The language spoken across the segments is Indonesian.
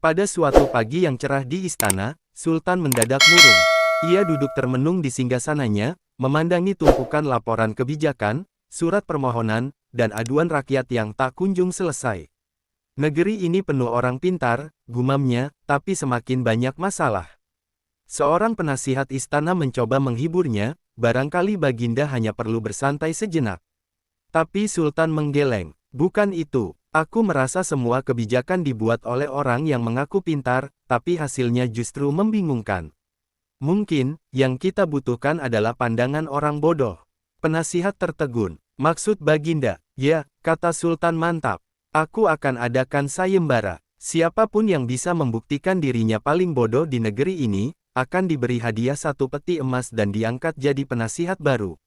Pada suatu pagi yang cerah di istana, Sultan mendadak murung. Ia duduk termenung di singgasananya, memandangi tumpukan laporan kebijakan, surat permohonan, dan aduan rakyat yang tak kunjung selesai. Negeri ini penuh orang pintar, gumamnya, tapi semakin banyak masalah. Seorang penasihat istana mencoba menghiburnya, barangkali Baginda hanya perlu bersantai sejenak. Tapi Sultan menggeleng. Bukan itu. Aku merasa semua kebijakan dibuat oleh orang yang mengaku pintar, tapi hasilnya justru membingungkan. Mungkin, yang kita butuhkan adalah pandangan orang bodoh. Penasihat tertegun. Maksud Baginda? Ya, kata Sultan mantap. Aku akan adakan sayembara. Siapapun yang bisa membuktikan dirinya paling bodoh di negeri ini, akan diberi hadiah 1 peti emas dan diangkat jadi penasihat baru.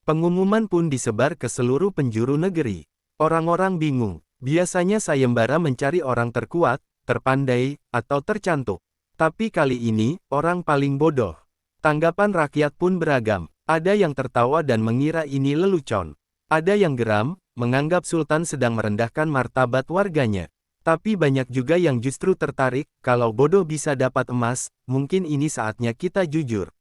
Pengumuman pun disebar ke seluruh penjuru negeri. Orang-orang bingung. Biasanya sayembara mencari orang terkuat, terpandai, atau tercantik. Tapi kali ini, orang paling bodoh. Tanggapan rakyat pun beragam. Ada yang tertawa dan mengira ini lelucon. Ada yang geram, menganggap Sultan sedang merendahkan martabat warganya. Tapi banyak juga yang justru tertarik, kalau bodoh bisa dapat emas, mungkin ini saatnya kita jujur.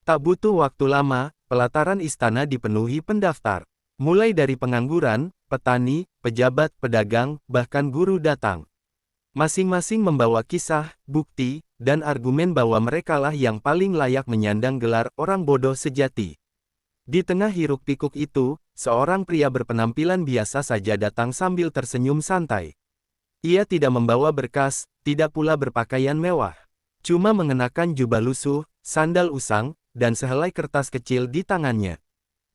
Tak butuh waktu lama, pelataran istana dipenuhi pendaftar. Mulai dari pengangguran, petani, pejabat, pedagang, bahkan guru datang. Masing-masing membawa kisah, bukti, dan argumen bahwa merekalah yang paling layak menyandang gelar orang bodoh sejati. Di tengah hiruk-pikuk itu, seorang pria berpenampilan biasa saja datang sambil tersenyum santai. Ia tidak membawa berkas, tidak pula berpakaian mewah. Cuma mengenakan jubah lusuh, sandal usang, dan sehelai kertas kecil di tangannya.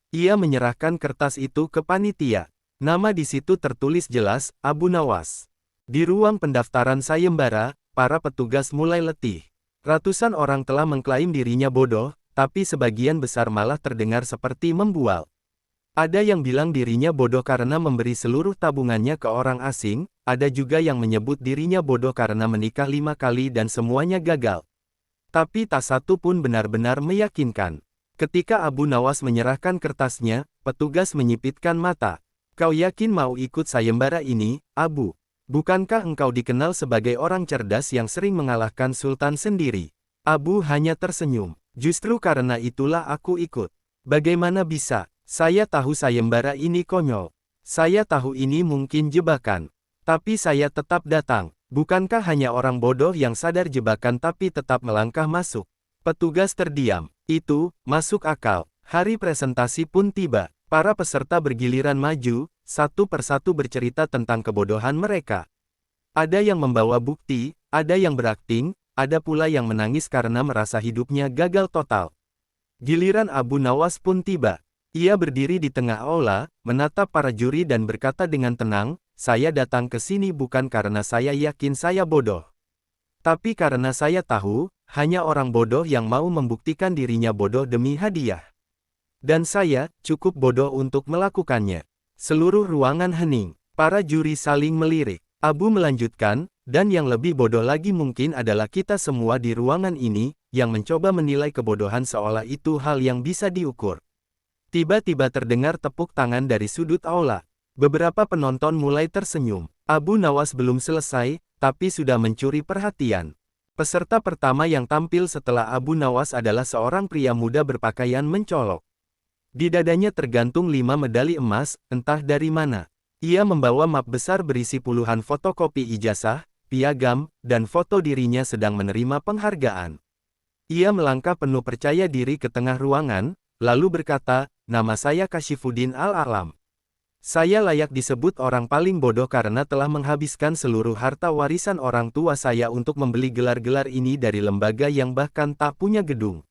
Ia menyerahkan kertas itu ke panitia. Nama di situ tertulis jelas, Abu Nawas. Di ruang pendaftaran sayembara, para petugas mulai letih. Ratusan orang telah mengklaim dirinya bodoh, tapi sebagian besar malah terdengar seperti membual. Ada yang bilang dirinya bodoh karena memberi seluruh tabungannya ke orang asing, ada juga yang menyebut dirinya bodoh karena menikah 5 kali dan semuanya gagal. Tapi tak satu pun benar-benar meyakinkan. Ketika Abu Nawas menyerahkan kertasnya, petugas menyipitkan mata. Kau yakin mau ikut sayembara ini, Abu? Bukankah engkau dikenal sebagai orang cerdas yang sering mengalahkan Sultan sendiri? Abu hanya tersenyum. Justru karena itulah aku ikut. Bagaimana bisa? Saya tahu sayembara ini konyol. Saya tahu ini mungkin jebakan. Tapi saya tetap datang. Bukankah hanya orang bodoh yang sadar jebakan tapi tetap melangkah masuk? Petugas terdiam. Itu, masuk akal. Hari presentasi pun tiba. Para peserta bergiliran maju, satu persatu bercerita tentang kebodohan mereka. Ada yang membawa bukti, ada yang berakting, ada pula yang menangis karena merasa hidupnya gagal total. Giliran Abu Nawas pun tiba. Ia berdiri di tengah aula, menatap para juri dan berkata dengan tenang, saya datang ke sini bukan karena saya yakin saya bodoh. Tapi karena saya tahu, hanya orang bodoh yang mau membuktikan dirinya bodoh demi hadiah. Dan saya, cukup bodoh untuk melakukannya. Seluruh ruangan hening. Para juri saling melirik. Abu melanjutkan, dan yang lebih bodoh lagi mungkin adalah kita semua di ruangan ini, yang mencoba menilai kebodohan seolah itu hal yang bisa diukur. Tiba-tiba terdengar tepuk tangan dari sudut aula. Beberapa penonton mulai tersenyum. Abu Nawas belum selesai, tapi sudah mencuri perhatian. Peserta pertama yang tampil setelah Abu Nawas adalah seorang pria muda berpakaian mencolok. Di dadanya tergantung 5 medali emas, entah dari mana. Ia membawa map besar berisi puluhan fotokopi ijazah, piagam, dan foto dirinya sedang menerima penghargaan. Ia melangkah penuh percaya diri ke tengah ruangan, lalu berkata, nama saya Kashifuddin Al-Alam. Saya layak disebut orang paling bodoh karena telah menghabiskan seluruh harta warisan orang tua saya untuk membeli gelar-gelar ini dari lembaga yang bahkan tak punya gedung.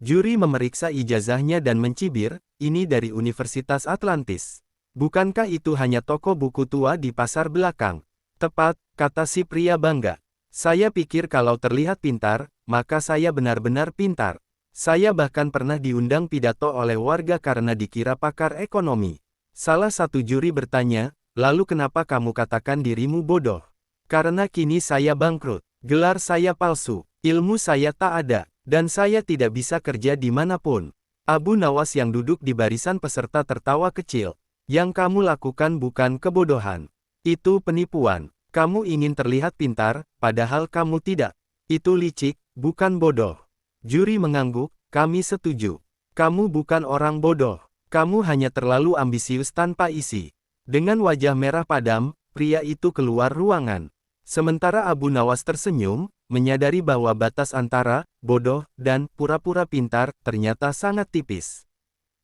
Juri memeriksa ijazahnya dan mencibir, ini dari Universitas Atlantis. Bukankah itu hanya toko buku tua di pasar belakang? Tepat, kata si pria bangga. Saya pikir kalau terlihat pintar, maka saya benar-benar pintar. Saya bahkan pernah diundang pidato oleh warga karena dikira pakar ekonomi. Salah satu juri bertanya, lalu kenapa kamu katakan dirimu bodoh? Karena kini saya bangkrut, gelar saya palsu, ilmu saya tak ada, dan saya tidak bisa kerja dimanapun. Abu Nawas yang duduk di barisan peserta tertawa kecil. Yang kamu lakukan bukan kebodohan. Itu penipuan. Kamu ingin terlihat pintar, padahal kamu tidak. Itu licik, bukan bodoh. Juri mengangguk, kami setuju. Kamu bukan orang bodoh. Kamu hanya terlalu ambisius tanpa isi. Dengan wajah merah padam, pria itu keluar ruangan. Sementara Abu Nawas tersenyum, menyadari bahwa batas antara bodoh dan pura-pura pintar ternyata sangat tipis.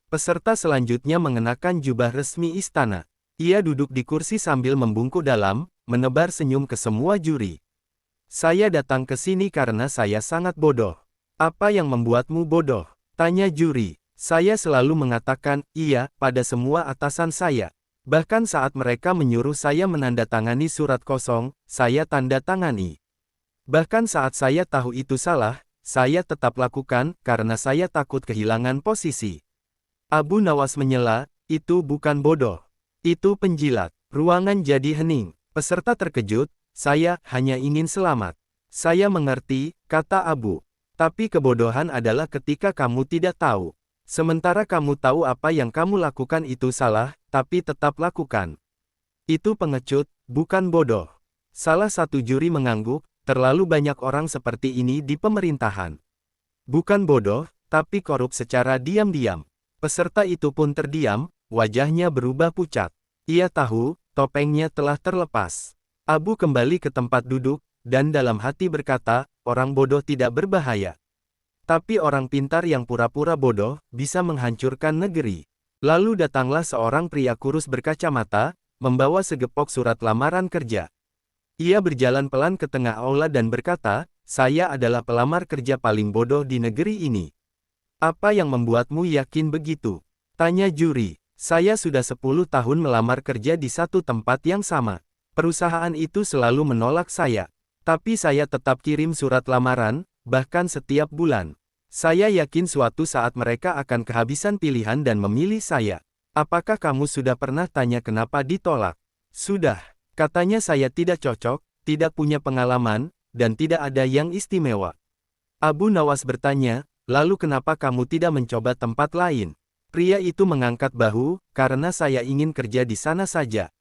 Peserta selanjutnya mengenakan jubah resmi istana. Ia duduk di kursi sambil membungkuk dalam, menebar senyum ke semua juri. Saya datang ke sini karena saya sangat bodoh. Apa yang membuatmu bodoh? Tanya juri. Saya selalu mengatakan iya pada semua atasan saya. Bahkan saat mereka menyuruh saya menandatangani surat kosong, saya tanda tangani. Bahkan saat saya tahu itu salah, saya tetap lakukan karena saya takut kehilangan posisi. Abu Nawas menyela, itu bukan bodoh. Itu penjilat. Ruangan jadi hening. Peserta terkejut, saya hanya ingin selamat. Saya mengerti, kata Abu. Tapi kebodohan adalah ketika kamu tidak tahu. Sementara kamu tahu apa yang kamu lakukan itu salah, tapi tetap lakukan. Itu pengecut, bukan bodoh. Salah satu juri mengangguk, terlalu banyak orang seperti ini di pemerintahan. Bukan bodoh, tapi korup secara diam-diam. Peserta itu pun terdiam, wajahnya berubah pucat. Ia tahu, topengnya telah terlepas. Abu kembali ke tempat duduk, dan dalam hati berkata, orang bodoh tidak berbahaya. Tapi orang pintar yang pura-pura bodoh, bisa menghancurkan negeri. Lalu datanglah seorang pria kurus berkacamata, membawa segepok surat lamaran kerja. Ia berjalan pelan ke tengah aula dan berkata, saya adalah pelamar kerja paling bodoh di negeri ini. Apa yang membuatmu yakin begitu? Tanya juri. Saya sudah 10 tahun melamar kerja di satu tempat yang sama. Perusahaan itu selalu menolak saya. Tapi saya tetap kirim surat lamaran, bahkan setiap bulan. Saya yakin suatu saat mereka akan kehabisan pilihan dan memilih saya. Apakah kamu sudah pernah tanya kenapa ditolak? Sudah. Katanya saya tidak cocok, tidak punya pengalaman, dan tidak ada yang istimewa. Abu Nawas bertanya, lalu kenapa kamu tidak mencoba tempat lain? Pria itu mengangkat bahu, karena saya ingin kerja di sana saja.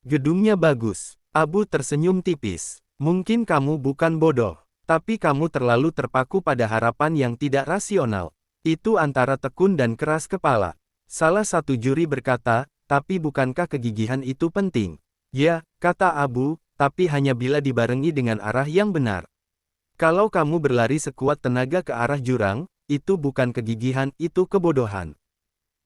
Gedungnya bagus. Abu tersenyum tipis. Mungkin kamu bukan bodoh. Tapi kamu terlalu terpaku pada harapan yang tidak rasional. Itu antara tekun dan keras kepala. Salah satu juri berkata, tapi bukankah kegigihan itu penting? Ya, kata Abu, tapi hanya bila dibarengi dengan arah yang benar. Kalau kamu berlari sekuat tenaga ke arah jurang, itu bukan kegigihan, itu kebodohan.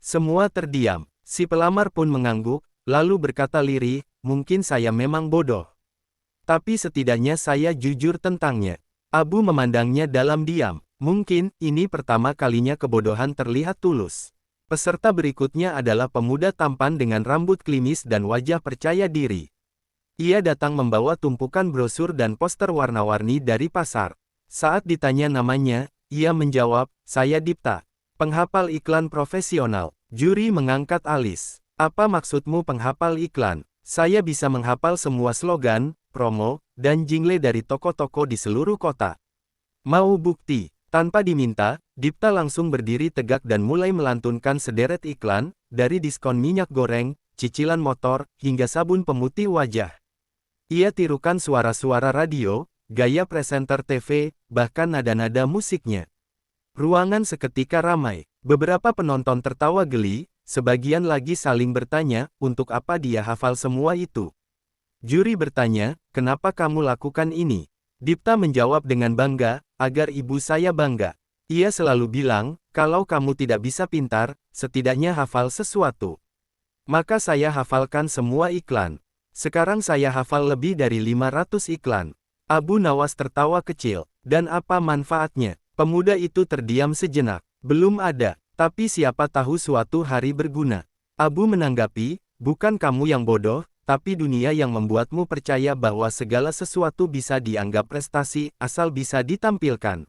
Semua terdiam. Si pelamar pun mengangguk, lalu berkata lirih, mungkin saya memang bodoh. Tapi setidaknya saya jujur tentangnya. Abu memandangnya dalam diam. Mungkin, ini pertama kalinya kebodohan terlihat tulus. Peserta berikutnya adalah pemuda tampan dengan rambut klimis dan wajah percaya diri. Ia datang membawa tumpukan brosur dan poster warna-warni dari pasar. Saat ditanya namanya, ia menjawab, saya Dipta, penghafal iklan profesional. Juri mengangkat alis. Apa maksudmu penghafal iklan? Saya bisa menghafal semua slogan, promo, dan jingle dari toko-toko di seluruh kota. Mau bukti? Tanpa diminta, Dipta langsung berdiri tegak dan mulai melantunkan sederet iklan, dari diskon minyak goreng, cicilan motor, hingga sabun pemutih wajah. Ia tirukan suara-suara radio, gaya presenter TV, bahkan nada-nada musiknya. Ruangan seketika ramai. Beberapa penonton tertawa geli, sebagian lagi saling bertanya, untuk apa dia hafal semua itu? Juri bertanya, kenapa kamu lakukan ini? Dipta menjawab dengan bangga, agar ibu saya bangga. Ia selalu bilang, kalau kamu tidak bisa pintar, setidaknya hafal sesuatu. Maka saya hafalkan semua iklan. Sekarang saya hafal lebih dari 500 iklan. Abu Nawas tertawa kecil. Dan apa manfaatnya? Pemuda itu terdiam sejenak. Belum ada, tapi siapa tahu suatu hari berguna. Abu menanggapi, bukan kamu yang bodoh, tapi dunia yang membuatmu percaya bahwa segala sesuatu bisa dianggap prestasi, asal bisa ditampilkan.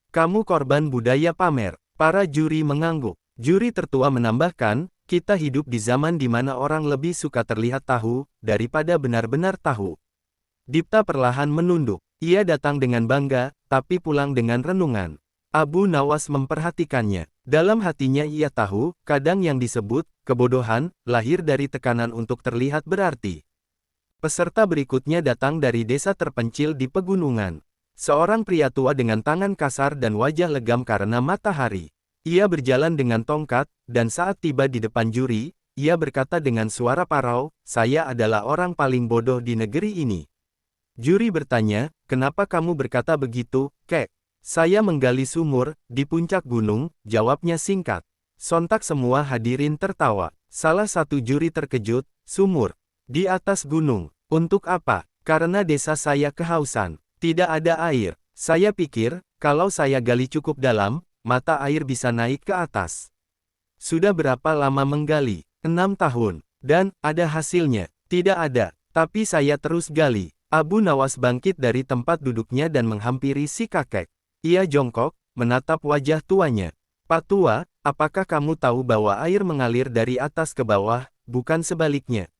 Kamu korban budaya pamer. Para juri mengangguk. Juri tertua menambahkan, kita hidup di zaman di mana orang lebih suka terlihat tahu, daripada benar-benar tahu. Dipta perlahan menunduk. Ia datang dengan bangga, tapi pulang dengan renungan. Abu Nawas memperhatikannya. Dalam hatinya ia tahu, kadang yang disebut kebodohan lahir dari tekanan untuk terlihat berarti. Peserta berikutnya datang dari desa terpencil di pegunungan. Seorang pria tua dengan tangan kasar dan wajah legam karena matahari. Ia berjalan dengan tongkat, dan saat tiba di depan juri, ia berkata dengan suara parau, "Saya adalah orang paling bodoh di negeri ini." Juri bertanya, "Kenapa kamu berkata begitu, Kek?" "Saya menggali sumur, di puncak gunung," jawabnya singkat. Sontak semua hadirin tertawa. Salah satu juri terkejut, "Sumur di atas gunung. Untuk apa?" "Karena desa saya kehausan. Tidak ada air. Saya pikir, kalau saya gali cukup dalam, mata air bisa naik ke atas." "Sudah berapa lama menggali?" 6 tahun. "Dan, ada hasilnya?" "Tidak ada. Tapi saya terus gali." Abu Nawas bangkit dari tempat duduknya dan menghampiri si kakek. Ia jongkok, menatap wajah tuanya. "Pak tua, apakah kamu tahu bahwa air mengalir dari atas ke bawah, bukan sebaliknya?"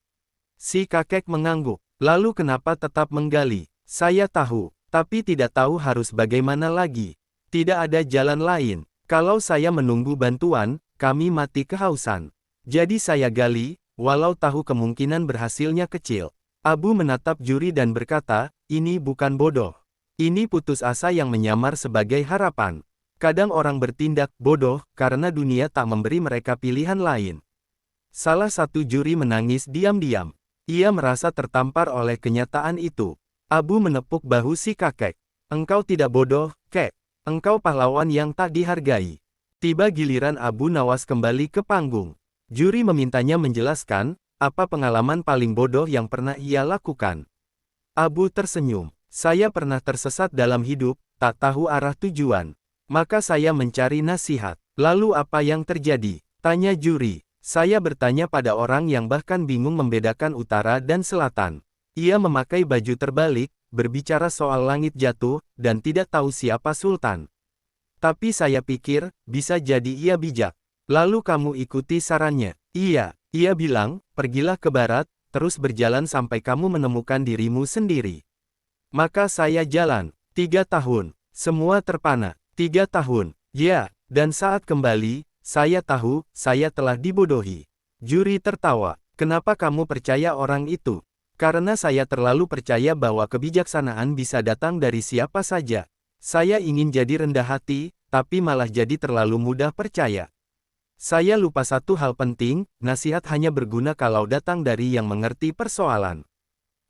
Si kakek mengangguk. "Lalu kenapa tetap menggali?" "Saya tahu, tapi tidak tahu harus bagaimana lagi. Tidak ada jalan lain. Kalau saya menunggu bantuan, kami mati kehausan. Jadi saya gali, walau tahu kemungkinan berhasilnya kecil." Abu menatap juri dan berkata, "Ini bukan bodoh. Ini putus asa yang menyamar sebagai harapan. Kadang orang bertindak bodoh karena dunia tak memberi mereka pilihan lain." Salah satu juri menangis diam-diam. Ia merasa tertampar oleh kenyataan itu. Abu menepuk bahu si kakek. "Engkau tidak bodoh, Kek. Engkau pahlawan yang tak dihargai." Tiba giliran Abu Nawas kembali ke panggung. Juri memintanya menjelaskan, apa pengalaman paling bodoh yang pernah ia lakukan. Abu tersenyum. "Saya pernah tersesat dalam hidup, tak tahu arah tujuan. Maka saya mencari nasihat." "Lalu apa yang terjadi?" tanya juri. "Saya bertanya pada orang yang bahkan bingung membedakan utara dan selatan. Ia memakai baju terbalik, berbicara soal langit jatuh, dan tidak tahu siapa sultan. Tapi saya pikir, bisa jadi ia bijak. Lalu kamu ikuti sarannya?" "Iya." Ia bilang, "Pergilah ke barat, terus berjalan sampai kamu menemukan dirimu sendiri." Maka saya jalan. 3 tahun. Semua terpana. 3 tahun. Ya, dan saat kembali, saya tahu, saya telah dibodohi." Juri tertawa. "Kenapa kamu percaya orang itu?" "Karena saya terlalu percaya bahwa kebijaksanaan bisa datang dari siapa saja. Saya ingin jadi rendah hati, tapi malah jadi terlalu mudah percaya. Saya lupa satu hal penting, nasihat hanya berguna kalau datang dari yang mengerti persoalan."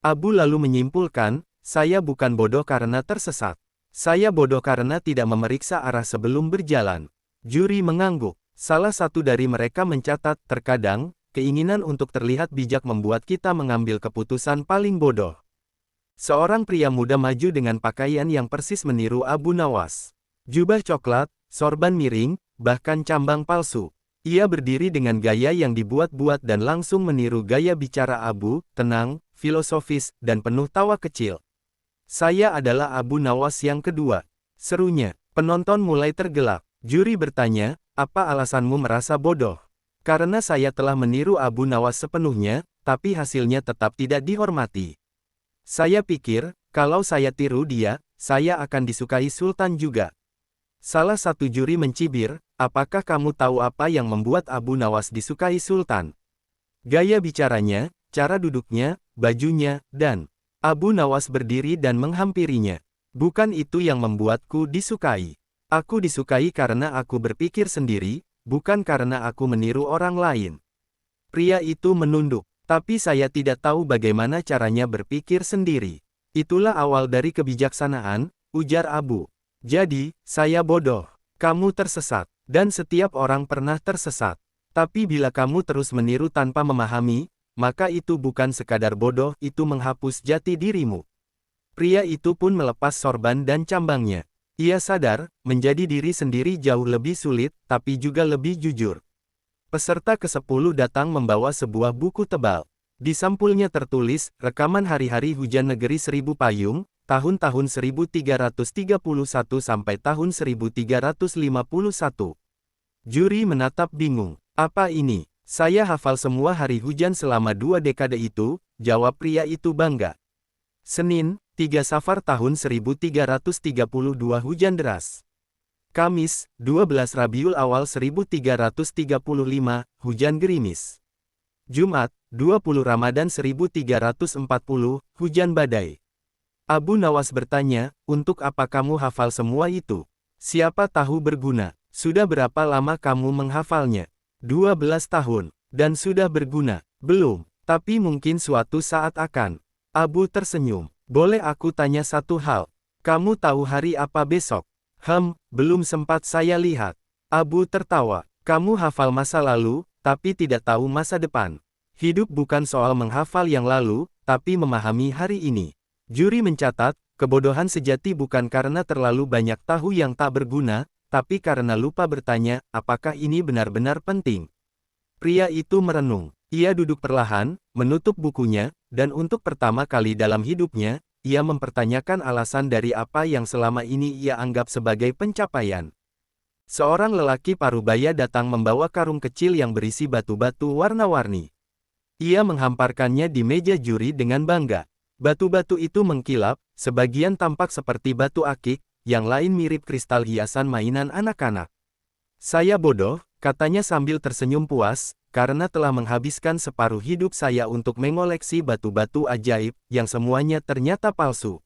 Abu lalu menyimpulkan, "Saya bukan bodoh karena tersesat. Saya bodoh karena tidak memeriksa arah sebelum berjalan." Juri mengangguk. Salah satu dari mereka mencatat, "Terkadang, keinginan untuk terlihat bijak membuat kita mengambil keputusan paling bodoh." Seorang pria muda maju dengan pakaian yang persis meniru Abu Nawas. Jubah coklat, sorban miring, bahkan cambang palsu. Ia berdiri dengan gaya yang dibuat-buat dan langsung meniru gaya bicara Abu, tenang, filosofis, dan penuh tawa kecil. "Saya adalah Abu Nawas yang kedua," serunya. Penonton mulai tergelak. Juri bertanya, "Apa alasanmu merasa bodoh?" "Karena saya telah meniru Abu Nawas sepenuhnya, tapi hasilnya tetap tidak dihormati. Saya pikir, kalau saya tiru dia, saya akan disukai Sultan juga." Salah satu juri mencibir, "Apakah kamu tahu apa yang membuat Abu Nawas disukai Sultan?" "Gaya bicaranya, cara duduknya, bajunya, dan..." Abu Nawas berdiri dan menghampirinya. "Bukan itu yang membuatku disukai. Aku disukai karena aku berpikir sendiri, bukan karena aku meniru orang lain." Pria itu menunduk. "Tapi saya tidak tahu bagaimana caranya berpikir sendiri." "Itulah awal dari kebijaksanaan," ujar Abu. "Jadi, saya bodoh. Kamu tersesat. Dan setiap orang pernah tersesat. Tapi bila kamu terus meniru tanpa memahami, maka itu bukan sekadar bodoh, itu menghapus jati dirimu." Pria itu pun melepas sorban dan cambangnya. Ia sadar, menjadi diri sendiri jauh lebih sulit, tapi juga lebih jujur. Peserta ke-10 datang membawa sebuah buku tebal. Di sampulnya tertulis, "Rekaman Hari-hari Hujan Negeri Seribu Payung, tahun-tahun 1331 sampai tahun 1351. Juri menatap bingung. "Apa ini?" "Saya hafal semua hari hujan selama 2 dekade itu," jawab pria itu bangga. Senin, 3 Safar tahun 1332 hujan deras. Kamis, 12 Rabiul Awal 1335, hujan gerimis. Jumat, 20 Ramadan 1340, hujan badai. Abu Nawas bertanya, untuk apa kamu hafal semua itu? Siapa tahu berguna. Sudah berapa lama kamu menghafalnya? 12 tahun. Dan sudah berguna? Belum. Tapi mungkin suatu saat akan. Abu tersenyum. Boleh aku tanya satu hal? Kamu tahu hari apa besok? Belum sempat saya lihat. Abu tertawa. Kamu hafal masa lalu, tapi tidak tahu masa depan. Hidup bukan soal menghafal yang lalu, tapi memahami hari ini. Juri mencatat, kebodohan sejati bukan karena terlalu banyak tahu yang tak berguna, tapi karena lupa bertanya, apakah ini benar-benar penting? Pria itu merenung. Ia duduk perlahan, menutup bukunya, dan untuk pertama kali dalam hidupnya, ia mempertanyakan alasan dari apa yang selama ini ia anggap sebagai pencapaian. Seorang lelaki parubaya datang membawa karung kecil yang berisi batu-batu warna-warni. Ia menghamparkannya di meja juri dengan bangga. Batu-batu itu mengkilap, sebagian tampak seperti batu akik, yang lain mirip kristal hiasan mainan anak-anak. Saya bodoh, katanya sambil tersenyum puas, karena telah menghabiskan separuh hidup saya untuk mengoleksi batu-batu ajaib, yang semuanya ternyata palsu.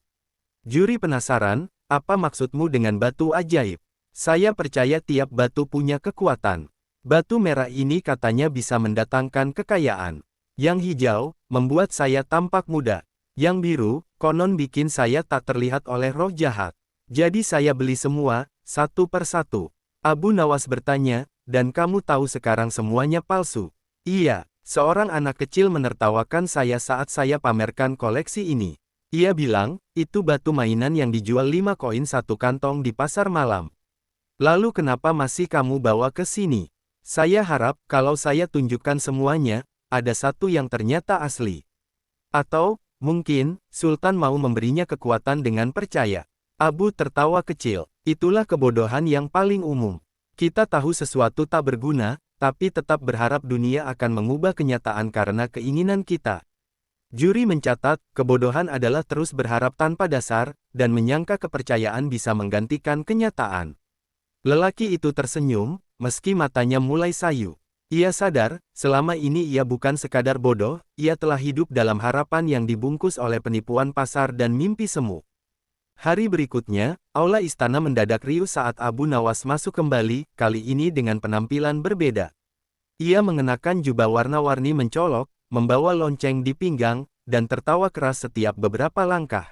Juri penasaran, apa maksudmu dengan batu ajaib? Saya percaya tiap batu punya kekuatan. Batu merah ini katanya bisa mendatangkan kekayaan. Yang hijau, membuat saya tampak muda. Yang biru, konon bikin saya tak terlihat oleh roh jahat. Jadi saya beli semua, satu persatu. Abu Nawas bertanya, dan kamu tahu sekarang semuanya palsu? Iya, seorang anak kecil menertawakan saya saat saya pamerkan koleksi ini. Ia bilang, itu batu mainan yang dijual 5 koin satu kantong di pasar malam. Lalu kenapa masih kamu bawa ke sini? Saya harap, kalau saya tunjukkan semuanya, ada satu yang ternyata asli. Atau, mungkin, Sultan mau memberinya kekuatan dengan percaya. Abu tertawa kecil. Itulah kebodohan yang paling umum. Kita tahu sesuatu tak berguna, tapi tetap berharap dunia akan mengubah kenyataan karena keinginan kita. Juri mencatat, kebodohan adalah terus berharap tanpa dasar, dan menyangka kepercayaan bisa menggantikan kenyataan. Lelaki itu tersenyum, meski matanya mulai sayu. Ia sadar, selama ini ia bukan sekadar bodoh, ia telah hidup dalam harapan yang dibungkus oleh penipuan pasar dan mimpi semu. Hari berikutnya, aula istana mendadak riuh saat Abu Nawas masuk kembali, kali ini dengan penampilan berbeda. Ia mengenakan jubah warna-warni mencolok, membawa lonceng di pinggang, dan tertawa keras setiap beberapa langkah.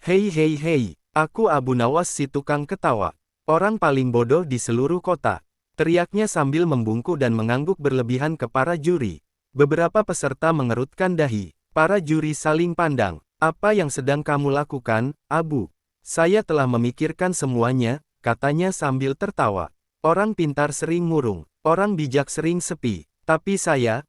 Hei hei hei, aku Abu Nawas si tukang ketawa. Orang paling bodoh di seluruh kota. Teriaknya sambil membungkuk dan mengangguk berlebihan ke para juri. Beberapa peserta mengerutkan dahi. Para juri saling pandang. Apa yang sedang kamu lakukan, Abu? Saya telah memikirkan semuanya, katanya sambil tertawa. Orang pintar sering murung. Orang bijak sering sepi. Tapi saya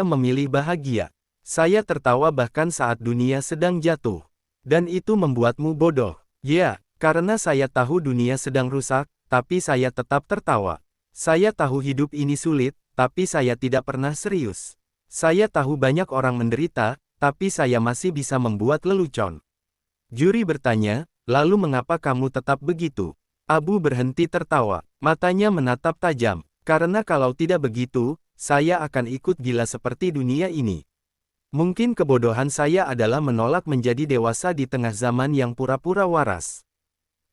memilih bahagia. Saya tertawa bahkan saat dunia sedang jatuh. Dan itu membuatmu bodoh. Ya. Karena saya tahu dunia sedang rusak, tapi saya tetap tertawa. Saya tahu hidup ini sulit, tapi saya tidak pernah serius. Saya tahu banyak orang menderita, tapi saya masih bisa membuat lelucon. Juri bertanya, lalu mengapa kamu tetap begitu? Abu berhenti tertawa, matanya menatap tajam. Karena kalau tidak begitu, saya akan ikut gila seperti dunia ini. Mungkin kebodohan saya adalah menolak menjadi dewasa di tengah zaman yang pura-pura waras.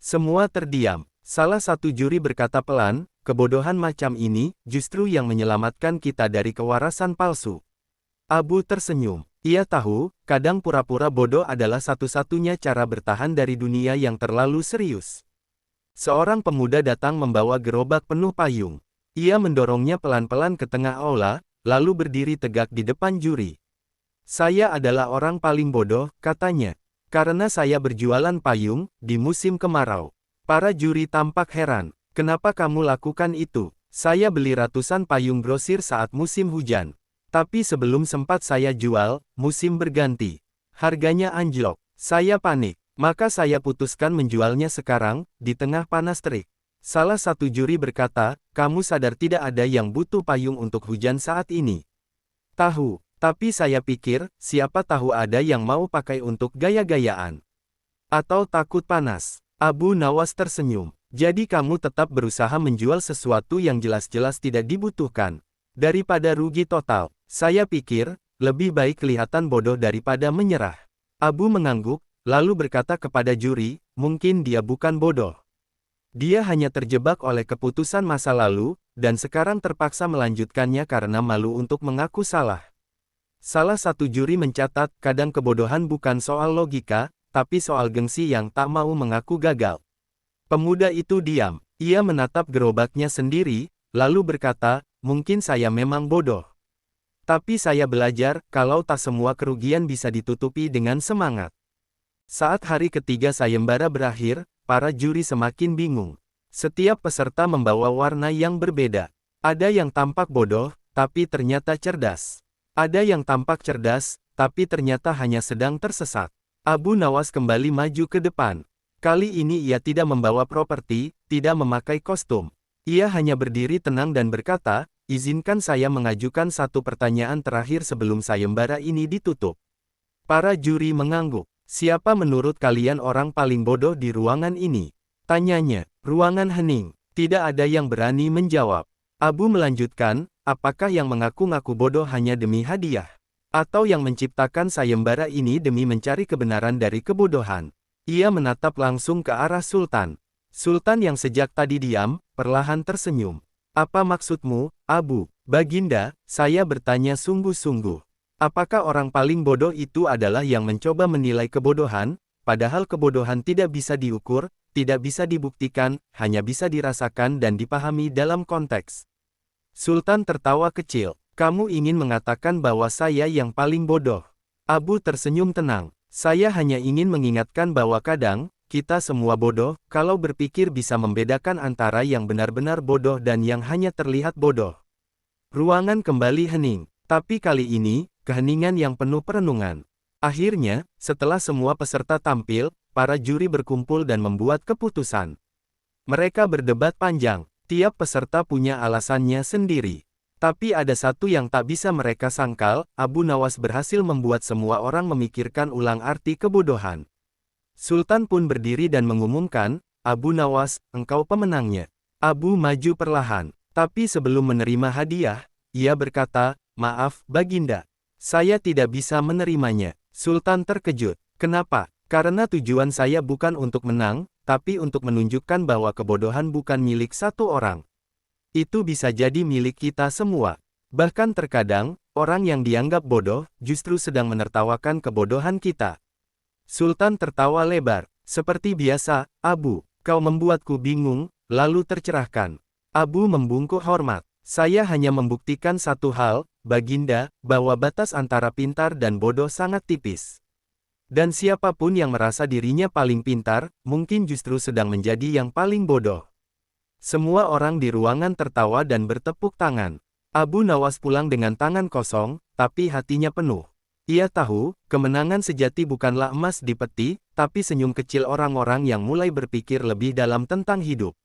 Semua terdiam. Salah satu juri berkata pelan, kebodohan macam ini, justru yang menyelamatkan kita dari kewarasan palsu. Abu tersenyum. Ia tahu, kadang pura-pura bodoh adalah satu-satunya cara bertahan dari dunia yang terlalu serius. Seorang pemuda datang membawa gerobak penuh payung. Ia mendorongnya pelan-pelan ke tengah aula, lalu berdiri tegak di depan juri. Saya adalah orang paling bodoh, katanya. Karena saya berjualan payung, di musim kemarau. Para juri tampak heran. Kenapa kamu lakukan itu? Saya beli ratusan payung grosir saat musim hujan. Tapi sebelum sempat saya jual, musim berganti. Harganya anjlok. Saya panik. Maka saya putuskan menjualnya sekarang, di tengah panas terik. Salah satu juri berkata, kamu sadar tidak ada yang butuh payung untuk hujan saat ini? Tahu. Tapi saya pikir, siapa tahu ada yang mau pakai untuk gaya-gayaan. Atau takut panas. Abu Nawas tersenyum. Jadi kamu tetap berusaha menjual sesuatu yang jelas-jelas tidak dibutuhkan. Daripada rugi total, saya pikir, lebih baik kelihatan bodoh daripada menyerah. Abu mengangguk, lalu berkata kepada juri, mungkin dia bukan bodoh. Dia hanya terjebak oleh keputusan masa lalu, dan sekarang terpaksa melanjutkannya karena malu untuk mengaku salah. Salah satu juri mencatat, kadang kebodohan bukan soal logika, tapi soal gengsi yang tak mau mengaku gagal. Pemuda itu diam. Ia menatap gerobaknya sendiri, lalu berkata, mungkin saya memang bodoh. Tapi saya belajar, kalau tak semua kerugian bisa ditutupi dengan semangat. Saat hari ketiga sayembara berakhir, para juri semakin bingung. Setiap peserta membawa warna yang berbeda. Ada yang tampak bodoh, tapi ternyata cerdas. Ada yang tampak cerdas, tapi ternyata hanya sedang tersesat. Abu Nawas kembali maju ke depan. Kali ini ia tidak membawa properti, tidak memakai kostum. Ia hanya berdiri tenang dan berkata, izinkan saya mengajukan satu pertanyaan terakhir sebelum sayembara ini ditutup. Para juri mengangguk. Siapa menurut kalian orang paling bodoh di ruangan ini? Tanyanya. Ruangan hening. Tidak ada yang berani menjawab. Abu melanjutkan, apakah yang mengaku-ngaku bodoh hanya demi hadiah? Atau yang menciptakan sayembara ini demi mencari kebenaran dari kebodohan? Ia menatap langsung ke arah Sultan. Sultan yang sejak tadi diam, perlahan tersenyum. Apa maksudmu, Abu? Baginda, saya bertanya sungguh-sungguh. Apakah orang paling bodoh itu adalah yang mencoba menilai kebodohan, padahal kebodohan tidak bisa diukur, tidak bisa dibuktikan, hanya bisa dirasakan dan dipahami dalam konteks. Sultan tertawa kecil. Kamu ingin mengatakan bahwa saya yang paling bodoh. Abu tersenyum tenang. Saya hanya ingin mengingatkan bahwa kadang, kita semua bodoh, kalau berpikir bisa membedakan antara yang benar-benar bodoh dan yang hanya terlihat bodoh. Ruangan kembali hening. Tapi kali ini, keheningan yang penuh perenungan. Akhirnya, setelah semua peserta tampil, para juri berkumpul dan membuat keputusan. Mereka berdebat panjang. Tiap peserta punya alasannya sendiri. Tapi ada satu yang tak bisa mereka sangkal, Abu Nawas berhasil membuat semua orang memikirkan ulang arti kebodohan. Sultan pun berdiri dan mengumumkan, Abu Nawas, engkau pemenangnya. Abu maju perlahan. Tapi sebelum menerima hadiah, ia berkata, maaf, Baginda. Saya tidak bisa menerimanya. Sultan terkejut. Kenapa? Karena tujuan saya bukan untuk menang, tapi untuk menunjukkan bahwa kebodohan bukan milik satu orang. Itu bisa jadi milik kita semua. Bahkan terkadang, orang yang dianggap bodoh, justru sedang menertawakan kebodohan kita. Sultan tertawa lebar. Seperti biasa, Abu, kau membuatku bingung, lalu tercerahkan. Abu membungkuk hormat. Saya hanya membuktikan satu hal, Baginda, bahwa batas antara pintar dan bodoh sangat tipis. Dan siapapun yang merasa dirinya paling pintar, mungkin justru sedang menjadi yang paling bodoh. Semua orang di ruangan tertawa dan bertepuk tangan. Abu Nawas pulang dengan tangan kosong, tapi hatinya penuh. Ia tahu, kemenangan sejati bukanlah emas di peti, tapi senyum kecil orang-orang yang mulai berpikir lebih dalam tentang hidup.